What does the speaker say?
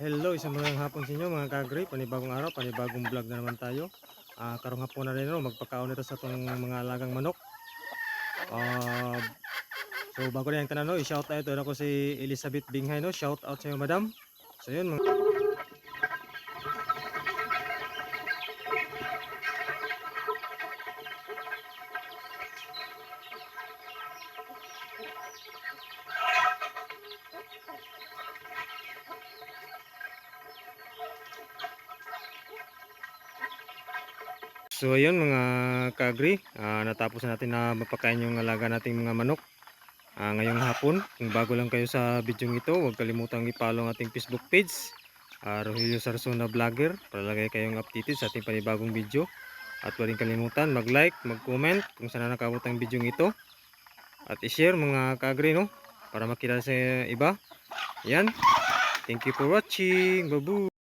Hello, isang magandang hapon sa inyo mga kagri, panibagong araw, panibagong vlog na naman tayo. Karong hapon na rin magpakaon ito sa itong mga alagang manok. Ah, so bago na yung tanan, i-shout out ito ako si Elizabeth Binghay, no? Shout out sa iyo madam. So yun mga So ayun mga kagri, natapos na natin na mapakain yung alaga nating mga manok. Ngayong hapon, kung bago lang kayo sa video ito, huwag kalimutang i-follow ang ating Facebook page, Rogelio Sarsona Vlogger, para lagay kayong updated sa ating panibagong video. At huwag rin kalimutan mag-like, mag-comment kung saan na nakabot ang video ito. At i-share mga kagri, no? Para makita sa iba. Yan. Thank you for watching. Babu.